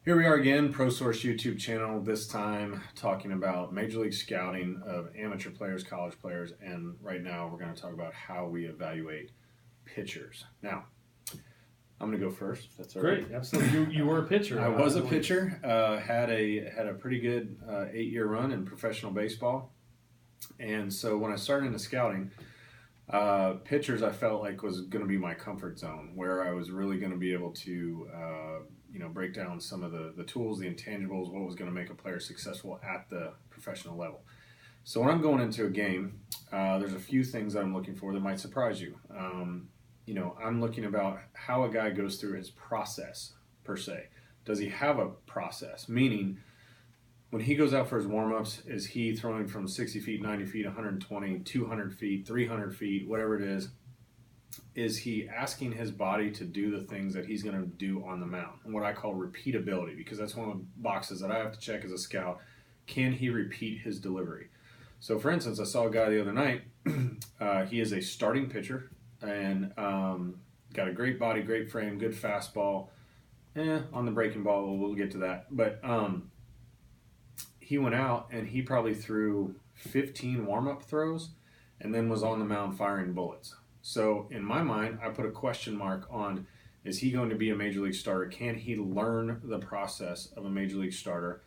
Here we are again, ProSource YouTube channel, this time talking about Major League Scouting of amateur players, college players, and right now we're going to talk about how we evaluate pitchers. Now, I'm going to go first. That's all right. Great, absolutely. You were a pitcher. I was a pitcher, had a pretty good 8-year run in professional baseball, and so when I started into scouting, pitchers I felt like was going to be my comfort zone, where I was really going to be able to break down some of the tools, the intangibles, what was going to make a player successful at the professional level. So when I'm going into a game, there's a few things that I'm looking for that might surprise you. I'm looking about how a guy goes through his process, per se. Does he have a process? Meaning, when he goes out for his warm-ups, is he throwing from 60 feet, 90 feet, 120, 200 feet, 300 feet, whatever it is? Is he asking his body to do the things that he's going to do on the mound? And what I call repeatability, because that's one of the boxes that I have to check as a scout. Can he repeat his delivery? So, for instance, I saw a guy the other night. He is a starting pitcher and got a great body, great frame, good fastball. On the breaking ball, we'll get to that. But he went out and he probably threw 15 warm-up throws and then was on the mound firing bullets. So in my mind, I put a question mark on, is he going to be a major league starter? Can he learn the process of a major league starter?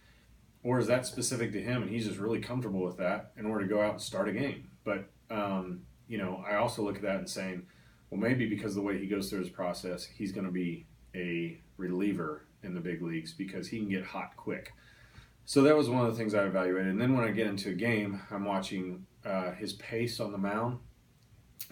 Or is that specific to him and he's just really comfortable with that in order to go out and start a game? But, I also look at that and saying, well, maybe because of the way he goes through his process, he's going to be a reliever in the big leagues because he can get hot quick. So that was one of the things I evaluated. And then when I get into a game, I'm watching his pace on the mound.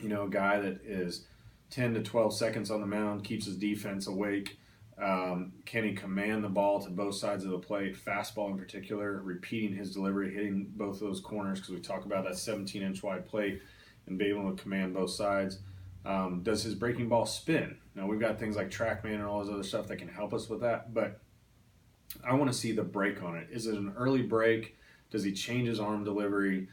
A guy that is 10 to 12 seconds on the mound, keeps his defense awake. Can he command the ball to both sides of the plate, fastball in particular, repeating his delivery, hitting both of those corners, because we talk about that 17-inch wide plate and be able to command both sides. Does his breaking ball spin? Now, we've got things like TrackMan and all this other stuff that can help us with that, but I want to see the break on it. Is it an early break? Does he change his arm delivery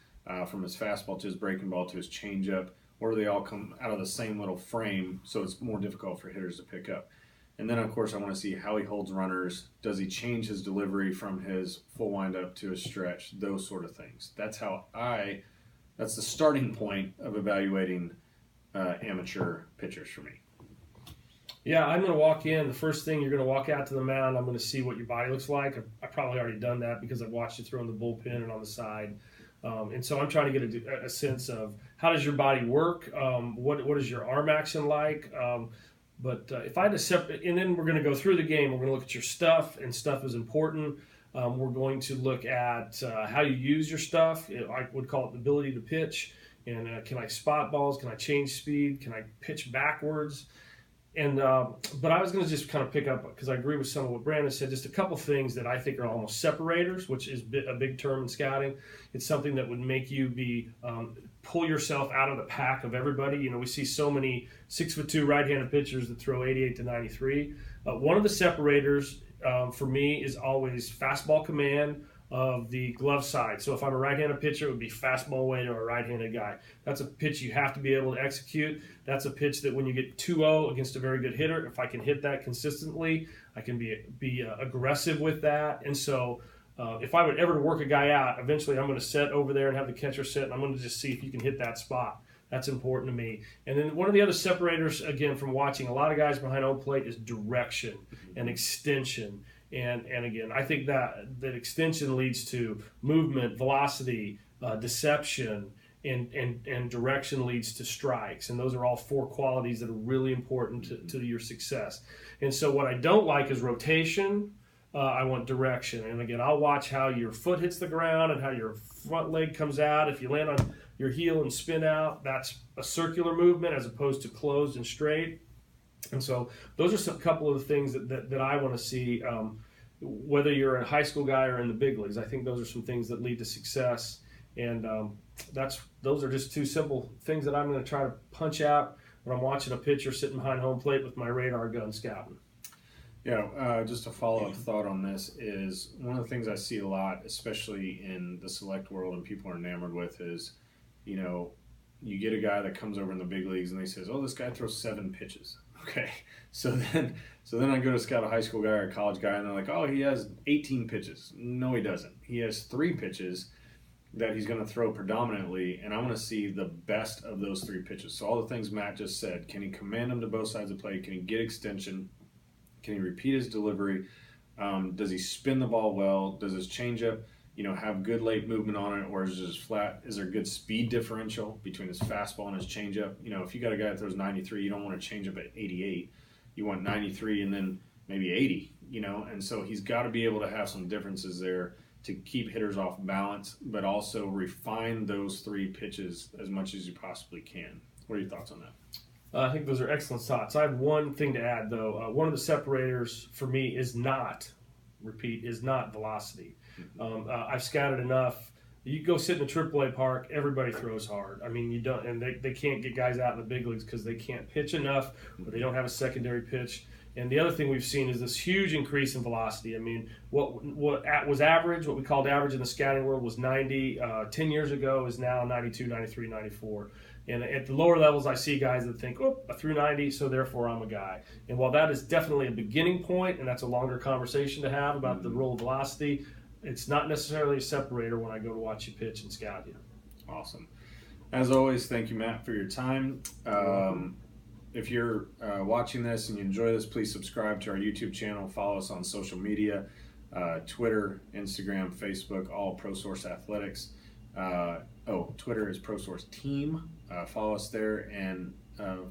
from his fastball to his breaking ball to his changeup? Or do they all come out of the same little frame so it's more difficult for hitters to pick up? And then, of course, I want to see how he holds runners. Does he change his delivery from his full windup to a stretch? Those sort of things. That's the starting point of evaluating amateur pitchers for me. Yeah, I'm going to walk in. The first thing, you're going to walk out to the mound. I'm going to see what your body looks like. I've probably already done that because I've watched you throw in the bullpen and on the side. And so I'm trying to get a sense of how does your body work? What is your arm action like? But if I had to separate, and then we're going to go through the game. We're going to look at your stuff, and stuff is important. We're going to look at how you use your stuff. I would call it the ability to pitch. And can I spot balls? Can I change speed? Can I pitch backwards? And but I was going to just kind of pick up, because I agree with some of what Brandon said, just a couple things that I think are almost separators, which is a big term in scouting. It's something that would make you pull yourself out of the pack of everybody. We see so many 6'2" right-handed pitchers that throw 88 to 93. One of the separators for me is always fastball command of the glove side. So if I'm a right-handed pitcher, it would be fastball away to a right-handed guy. That's a pitch you have to be able to execute. That's a pitch that when you get 2-0 against a very good hitter, if I can hit that consistently, I can be aggressive with that. And so if I would ever work a guy out, eventually I'm going to set over there and have the catcher sit, and I'm going to just see if you can hit that spot. That's important to me. And then one of the other separators, again, from watching a lot of guys behind home plate, is direction and extension. And again, I think that extension leads to movement, velocity, deception, and direction leads to strikes. And those are all 4 qualities that are really important to your success. And so what I don't like is rotation. I want direction. And again, I'll watch how your foot hits the ground and how your front leg comes out. If you land on your heel and spin out, that's a circular movement as opposed to closed and straight. And so those are a couple of the things that I want to see, whether you're a high school guy or in the big leagues. I think those are some things that lead to success. And those are just 2 simple things that I'm going to try to punch out when I'm watching a pitcher sitting behind home plate with my radar gun scouting. Yeah, just a follow-up thought on this is one of the things I see a lot, especially in the select world and people are enamored with, is, you get a guy that comes over in the big leagues and they says, oh, this guy throws 7 pitches. Okay, so then I go to scout a high school guy or a college guy, and they're like, oh, he has 18 pitches. No, he doesn't. He has 3 pitches that he's going to throw predominantly, and I want to see the best of those 3 pitches. So all the things Matt just said, can he command them to both sides of the plate? Can he get extension? Can he repeat his delivery? Does he spin the ball well? Does his changeup, have good late movement on it, or is it just flat? Is there good speed differential between his fastball and his changeup? If you got a guy that throws 93, you don't want to change up at 88. You want 93 and then maybe 80, and so he's got to be able to have some differences there to keep hitters off balance, but also refine those 3 pitches as much as you possibly can. What are your thoughts on that? I think those are excellent thoughts. I have one thing to add, though. One of the separators for me is not velocity. I've scouted enough. You go sit in a AAA park, everybody throws hard. I mean, you don't, and they can't get guys out in the big leagues because they can't pitch enough, or they don't have a secondary pitch. And the other thing we've seen is this huge increase in velocity. I mean, what was average, what we called average in the scouting world was 90. 10 years ago is now 92, 93, 94. And at the lower levels, I see guys that think, oh, I threw 90, so therefore I'm a guy. And while that is definitely a beginning point, and that's a longer conversation to have about the role of velocity, it's not necessarily a separator when I go to watch you pitch and scout you. Awesome. As always, thank you, Matt, for your time. If you're watching this and you enjoy this, please subscribe to our YouTube channel. Follow us on social media, Twitter, Instagram, Facebook, all ProSource Athletics. Twitter is ProSource Team. Follow us there, and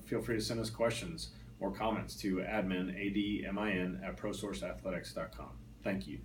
feel free to send us questions or comments to admin, ADMIN, @ProSourceAthletics.com. Thank you.